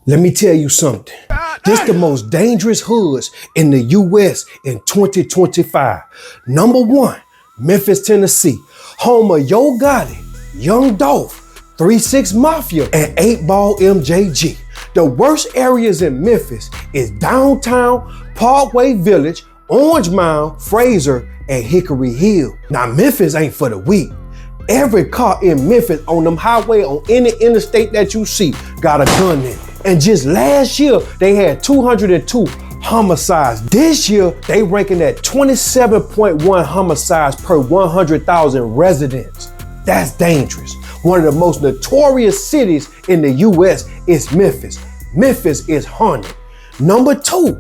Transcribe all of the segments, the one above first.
Let me tell you something. This the most dangerous hoods in the U.S. in 2025. Number 1, Memphis, Tennessee, home of Yo Gotti, Young Dolph, 3-6 Mafia, and 8-Ball MJG. The worst areas in Memphis is downtown, Parkway Village, Orange Mound, Fraser, and Hickory Hill. Now Memphis ain't for the weak. Every car in Memphis on them highway, on any interstate that you see, got a gun in it. And just last year, they had 202 homicides. This year, they ranking at 27.1 homicides per 100,000 residents. That's dangerous. One of the most notorious cities in the US is Memphis. Memphis is haunted. Number 2,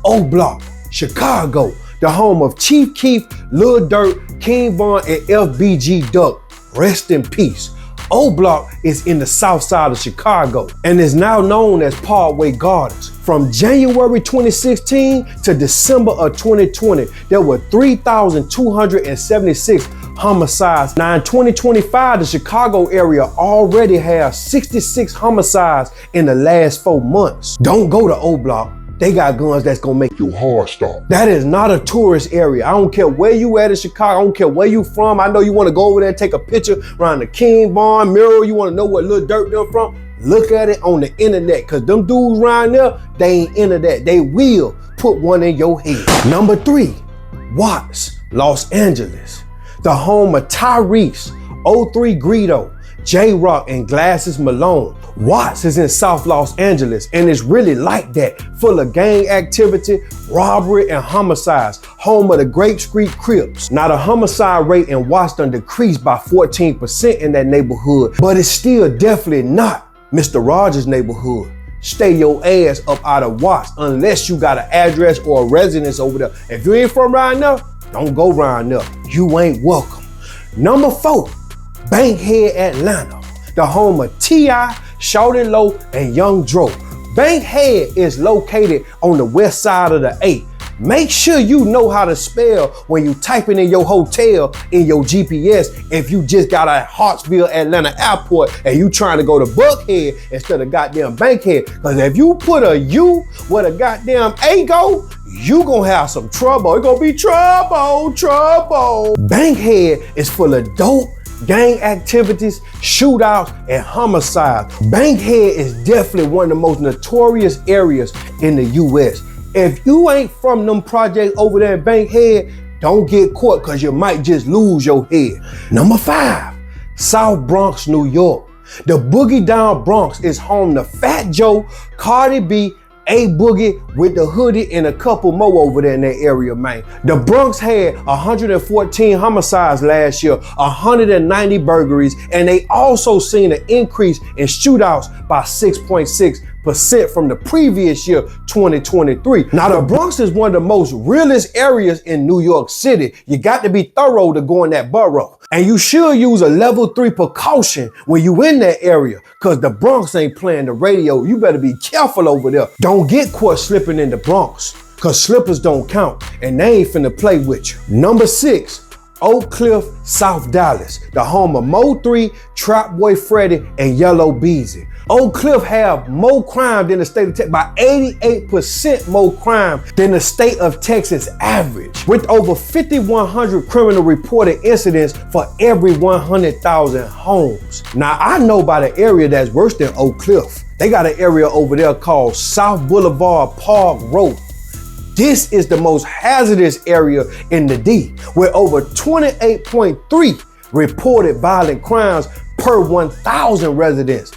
O Block, Chicago, the home of Chief Keef, Lil Durk, King Von, and FBG Duck. Rest in peace. O Block is in the south side of Chicago and is now known as Parkway Gardens. From January 2016 to December of 2020, there were 3,276 homicides. Now in 2025, the Chicago area already has 66 homicides in the last 4 months. Don't go to O Block. They got guns that's gonna make your heart stop. That is not a tourist area. I don't care where you at in Chicago. I don't care where you from. I know you wanna go over there and take a picture around the King Von mural. You wanna know where Lil Durk them from? Look at it on the internet, cause them dudes around there, they ain't into that. They will put one in your head. Number 3, Watts, Los Angeles, the home of Tyrese, 03 Greedo, J-Rock, and Glasses Malone. Watts is in South Los Angeles and it's really like that, full of gang activity, robbery, and homicides, home of the Grape Street Crips. Now the homicide rate in Watts done decreased by 14% in that neighborhood, but it's still definitely not Mr. Rogers' neighborhood. Stay your ass up out of Watts unless you got an address or a residence over there. If you ain't from around there, don't go around there. You ain't welcome. Number 4, Bankhead, Atlanta, the home of T.I., Shawty Low, and Young Dro. Bankhead is located on the west side of the 8. Make sure you know how to spell when you typing in your hotel in your GPS if you just got a Hartsville, Atlanta airport and you trying to go to Buckhead instead of goddamn Bankhead. Because if you put a U where the goddamn A go, you gonna have some trouble. It's gonna be trouble. Bankhead is full of dope, gang activities, shootouts, and homicides. Bankhead is definitely one of the most notorious areas in the US. If you ain't from them projects over there in Bankhead, don't get caught because you might just lose your head. Number 5, South Bronx, New York. The Boogie Down Bronx is home to Fat Joe, Cardi B, A Boogie with the Hoodie, and a couple more over there in that area, man. The Bronx had 114 homicides last year, 190 burglaries, and they also seen an increase in shootouts by 6.6% from the previous year, 2023. Now, the Bronx is one of the most realest areas in New York City. You got to be thorough to go in that borough. And you should use a level 3 precaution when you in that area, cause the Bronx ain't playing the radio. You better be careful over there. Don't get caught slipping in the Bronx, cause slippers don't count and they ain't finna play with you. Number 6, Oak Cliff, South Dallas, the home of Mo3, Trap Boy Freddy, and Yellow Beezy. Oak Cliff have more crime than the state of Texas, by 88% more crime than the state of Texas average, with over 5,100 criminal reported incidents for every 100,000 homes. Now, I know about an area that's worse than Oak Cliff. They got an area over there called South Boulevard Park Road. This is the most hazardous area in the D, with over 28.3 reported violent crimes per 1,000 residents.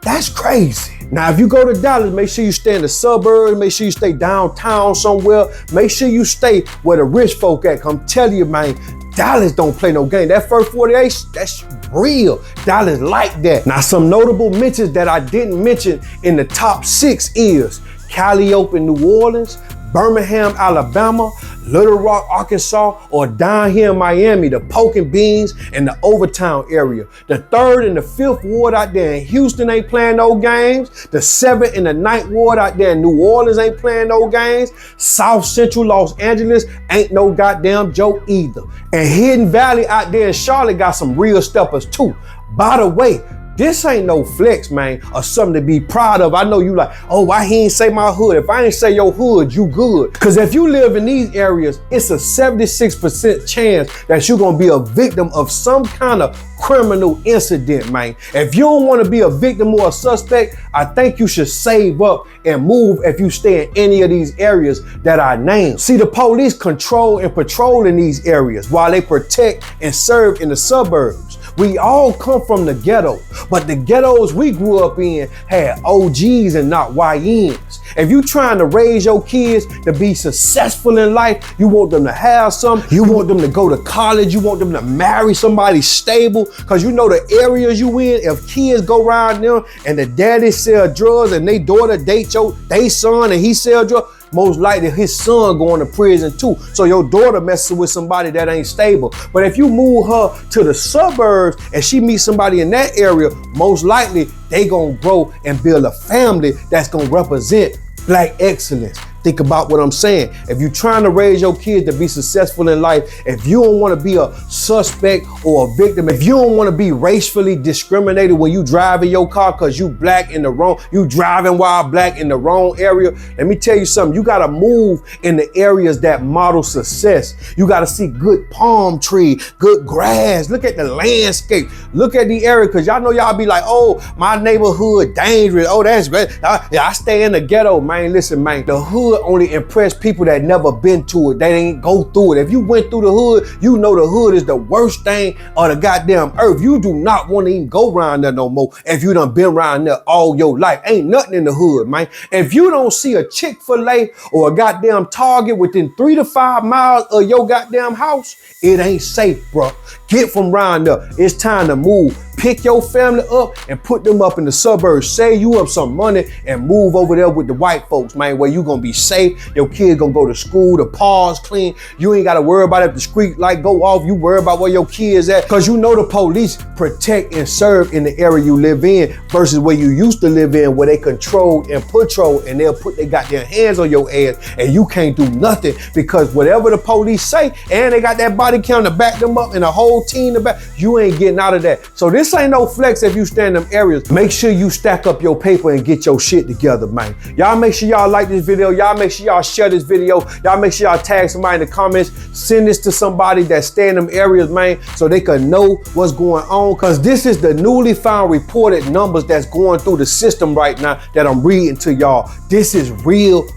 That's crazy. Now, if you go to Dallas, make sure you stay in the suburbs, make sure you stay downtown somewhere, make sure you stay where the rich folk at. I'm telling you, man, Dallas don't play no game. That first 48, that's real. Dallas like that. Now, some notable mentions that I didn't mention in the top 6 is Calliope, New Orleans, Birmingham, Alabama, Little Rock, Arkansas, or down here in Miami, the Polk and Beans and the Overtown area. The 3rd and the 5th ward out there in Houston ain't playing no games. The 7th and the 9th ward out there in New Orleans ain't playing no games. South Central Los Angeles ain't no goddamn joke either. And Hidden Valley out there in Charlotte got some real steppers too. By the way, This ain't no flex, man, or something to be proud of. I know you like, oh, why he ain't say my hood? If I ain't say your hood, you good. Because if you live in these areas, it's a 76% chance that you're gonna be a victim of some kind of criminal incident, man. If you don't want to be a victim or a suspect, I think you should save up and move if you stay in any of these areas that I named. See, the police control and patrol in these areas while they protect and serve in the suburbs. We all come from the ghetto, but the ghettos we grew up in had OGs and not YNs. If you trying to raise your kids to be successful in life, you want them to have something, you want them to go to college, you want them to marry somebody stable, because you know the areas you in, if kids go around them and the daddy sell drugs and they daughter date they son and he sell drugs, most likely his son going to prison too. So your daughter messing with somebody that ain't stable. But if you move her to the suburbs and she meets somebody in that area, most likely they gonna grow and build a family that's gonna represent Black excellence. Think about what I'm saying. If you're trying to raise your kids to be successful in life, if you don't want to be a suspect or a victim, if you don't want to be racially discriminated when you drive in your car because you black in the wrong, you driving while black in the wrong area, let me tell you something. You got to move in the areas that model success. You got to see good palm tree, good grass. Look at the landscape. Look at the area, because y'all know y'all be like, oh, my neighborhood dangerous. Oh, that's great. I stay in the ghetto, man. Listen, man, the hood only impress people that never been to it. They ain't go through it. If you went through the hood, you know the hood is the worst thing on the goddamn earth. You do not want to even go around there no more if you done been around there all your life. Ain't nothing in the hood, man. If you don't see a Chick-fil-A or a goddamn Target within 3 to 5 miles of your goddamn house, it ain't safe, bro. Get from around there. It's time to move. Pick your family up and put them up in the suburbs. Save you up some money and move over there with the white folks, man, where you gonna be safe. Your kids gonna go to school, the paws clean. You ain't gotta worry about if the street light go off. You worry about where your kids at, because you know the police protect and serve in the area you live in versus where you used to live in, where they control and patrol, and they'll put they got their hands on your ass and you can't do nothing, because whatever the police say, and they got that body count to back them up and a whole team to back, you ain't getting out of that. So this ain't no flex if you stay in them areas. Make sure you stack up your paper and get your shit together, man. Y'all make sure y'all like this video. Y'all make sure y'all share this video. Y'all make sure y'all tag somebody in the comments. Send this to somebody that stay in them areas, man, so they can know what's going on, because this is the newly found reported numbers that's going through the system right now that I'm reading to y'all. This is real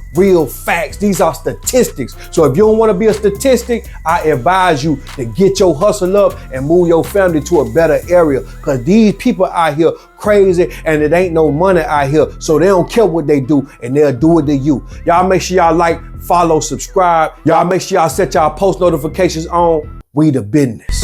facts. These are statistics. So if you don't want to be a statistic, I advise you to get your hustle up and move your family to a better area, because these people out here crazy and it ain't no money out here, so they don't care what they do and they'll do it to you. Y'all make sure y'all like, follow, subscribe. Y'all make sure y'all set y'all post notifications on. We the business.